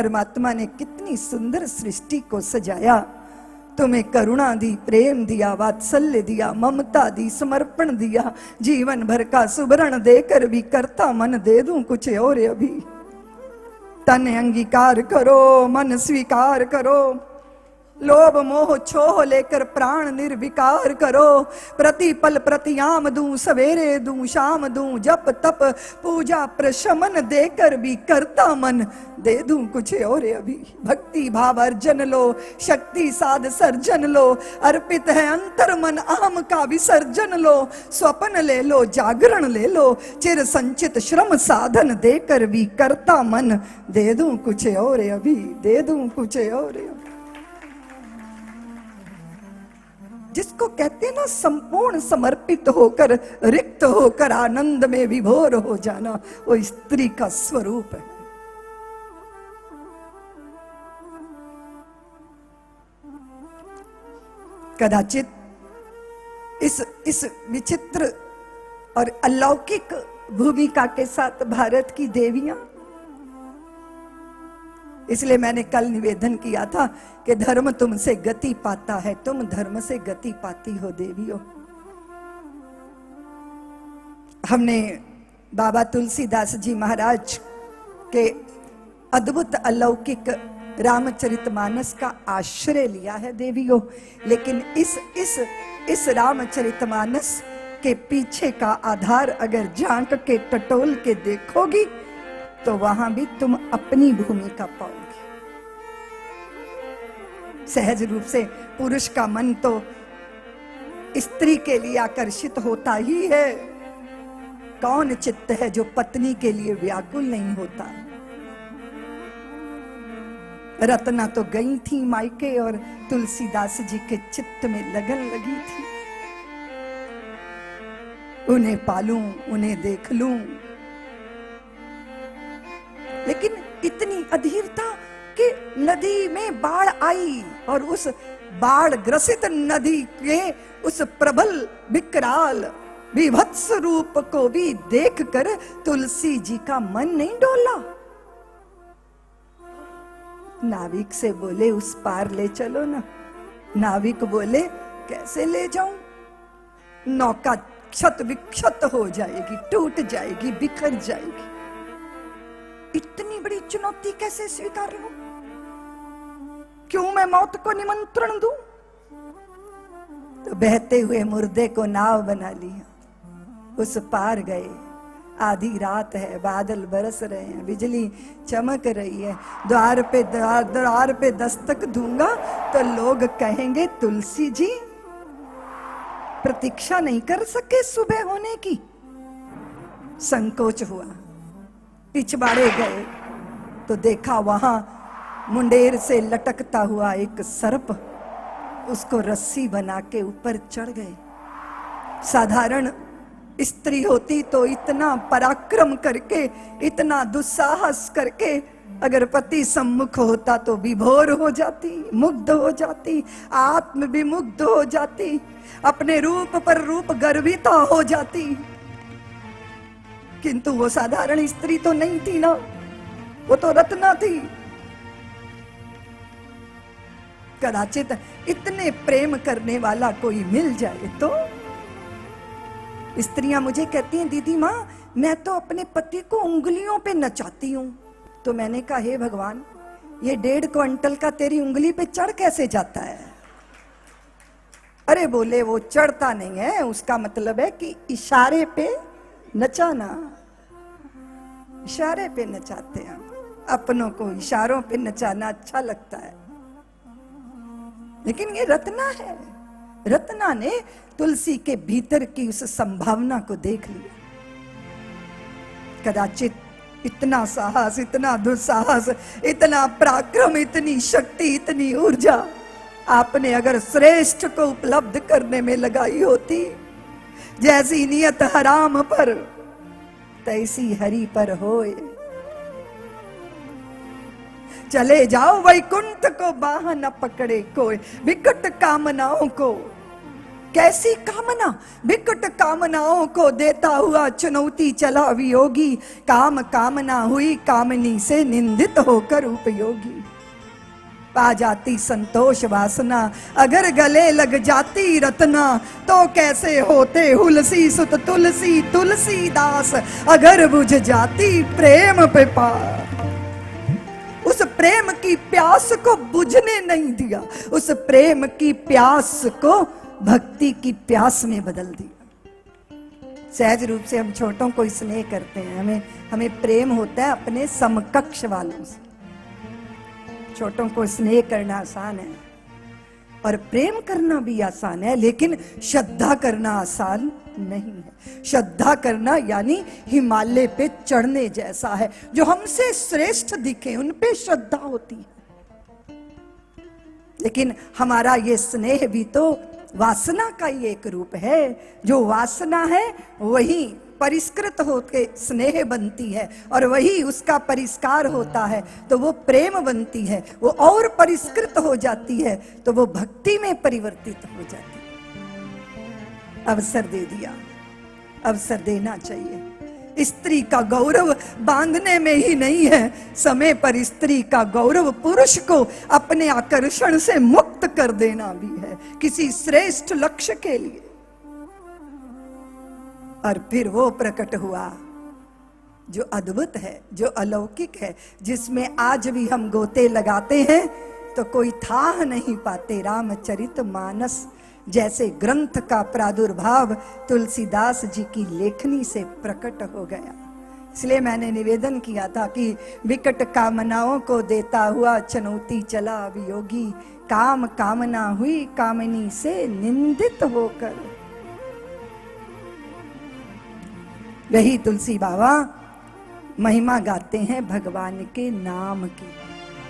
परमात्मा ने कितनी सुंदर सृष्टि को सजाया। तुम्हें करुणा दी, प्रेम दिया, वात्सल्य दिया, ममता दी, समर्पण दिया, जीवन भर का सुबरण देकर भी करता मन दे दूं कुछ और अभी। तन अंगीकार करो, मन स्वीकार करो, लोभ मोह छोह लेकर प्राण निर्विकार करो। प्रतिपल प्रतियाम दूं, सवेरे दूं, शाम दूं, जप तप पूजा प्रशमन देकर भी करता मन दे दूं कुछ और अभी। भक्ति भाव अर्जन लो, शक्ति साध सर्जन लो, अर्पित है अंतर मन अहम का विसर्जन लो। स्वप्न ले लो, जागरण ले लो, चिर संचित श्रम साधन देकर भी करता मन दे दूं कुछ और अभी, दे दूं कुछ और अभी। जिसको कहते हैं ना संपूर्ण समर्पित होकर, रिक्त होकर आनंद में विभोर हो जाना, वो स्त्री का स्वरूप है। कदाचित इस विचित्र और अलौकिक भूमिका के साथ भारत की देवियां, इसलिए मैंने कल निवेदन किया था कि धर्म तुमसे गति पाता है, तुम धर्म से गति पाती हो देवियों। हमने बाबा तुलसीदास जी महाराज के अद्भुत अलौकिक रामचरितमानस का आश्रय लिया है देवियों, लेकिन इस रामचरितमानस के पीछे का आधार अगर झांक के टटोल के देखोगी तो वहां भी तुम अपनी भूमिका पाओगे। सहज रूप से पुरुष का मन तो स्त्री के लिए आकर्षित होता ही है। कौन चित्त है जो पत्नी के लिए व्याकुल नहीं होता। रत्ना तो गई थी मायके और तुलसीदास जी के चित्त में लगन लगी थी, उन्हें पालूं, उन्हें देख लूं। लेकिन इतनी अधीरता कि नदी में बाढ़ आई और उस बाढ़ ग्रसित नदी के उस प्रबल विकराल विभत्स रूप को भी देखकर तुलसी जी का मन नहीं डोला। नाविक से बोले उस पार ले चलो ना। नाविक बोले कैसे ले जाऊं, नौका क्षत विक्षत हो जाएगी, टूट जाएगी, बिखर जाएगी। इतनी बड़ी चुनौती कैसे स्वीकार लूं? क्यों मैं मौत को निमंत्रण दूं? तो बहते हुए मुर्दे को नाव बना लिया, उस पार गए। आधी रात है, बादल बरस रहे हैं, बिजली चमक रही है। द्वार पे दस्तक दूंगा तो लोग कहेंगे तुलसी जी प्रतीक्षा नहीं कर सके सुबह होने की। संकोच हुआ, पिछवाड़े गए तो देखा वहां मुंडेर से लटकता हुआ एक सर्प, उसको रस्सी बना के ऊपर चढ़ गए। साधारण स्त्री होती तो इतना पराक्रम करके, इतना दुस्साहस करके अगर पति सम्मुख होता तो विभोर हो जाती, मुग्ध हो जाती, आत्म विमुग्ध हो जाती, अपने रूप पर रूप गर्विता हो जाती। किंतु वो साधारण स्त्री तो नहीं थी ना, वो तो रत्ना थी। कदाचित इतने प्रेम करने वाला कोई मिल जाए तो। स्त्रियां मुझे कहती हैं दीदी माँ मैं तो अपने पति को उंगलियों पे नचाती हूं। तो मैंने कहा हे भगवान, ये 1.5 क्विंटल का तेरी उंगली पे चढ़ कैसे जाता है? अरे बोले वो चढ़ता नहीं है, उसका मतलब है कि इशारे पे नचाना, इशारे पे नचाते हैं। अपनों को इशारों पे नचाना अच्छा लगता है। लेकिन ये रत्ना है। रत्ना ने तुलसी के भीतर की उस संभावना को देख लिया। कदाचित इतना साहस, इतना दुस्साहस, इतना पराक्रम, इतनी शक्ति, इतनी ऊर्जा आपने अगर श्रेष्ठ को उपलब्ध करने में लगाई होती, जैसी नियत हराम पर तैसी हरि पर होए। चले जाओ वैकुंठ को, बाह न पकड़े कोई, विकट कामनाओं को कैसी कामना, विकट कामनाओं को देता हुआ चुनौती चला वियोगी, काम कामना हुई कामनी से निंदित होकर उपयोगी। पा जाती संतोष वासना, अगर गले लग जाती रत्ना, तो कैसे होते हुलसी सुत तुलसी तुलसीदास, अगर बुझ जाती प्रेम पे पार। उस प्रेम की प्यास को बुझने नहीं दिया, उस प्रेम की प्यास को भक्ति की प्यास में बदल दिया। सहज रूप से हम छोटों को स्नेह करते हैं, हमें प्रेम होता है अपने समकक्ष वालों से। छोटों को स्नेह करना आसान है और प्रेम करना भी आसान है, लेकिन श्रद्धा करना आसान नहीं है। श्रद्धा करना यानी हिमालय पे चढ़ने जैसा है। जो हमसे श्रेष्ठ दिखे उन पे श्रद्धा होती है, लेकिन हमारा ये स्नेह भी तो वासना का ही एक रूप है। जो वासना है वही परिष्कृत होके स्नेह बनती है, और वही उसका परिष्कार होता है तो वो प्रेम बनती है, वो और परिष्कृत हो जाती है तो वो भक्ति में परिवर्तित हो जाती है। अवसर दे दिया, अवसर देना चाहिए। स्त्री का गौरव बांधने में ही नहीं है, समय पर स्त्री का गौरव पुरुष को अपने आकर्षण से मुक्त कर देना भी है, किसी श्रेष्ठ लक्ष्य के लिए। और फिर वो प्रकट हुआ जो अद्भुत है, जो अलौकिक है, जिसमें आज भी हम गोते लगाते हैं तो कोई था नहीं पाते। रामचरितमानस जैसे ग्रंथ का प्रादुर्भाव तुलसीदास जी की लेखनी से प्रकट हो गया। इसलिए मैंने निवेदन किया था कि विकट कामनाओं को देता हुआ चुनौती चला वियोगी, काम कामना हुई कामनी से निंदित होकर। वही तुलसी बाबा महिमा गाते हैं भगवान के नाम की।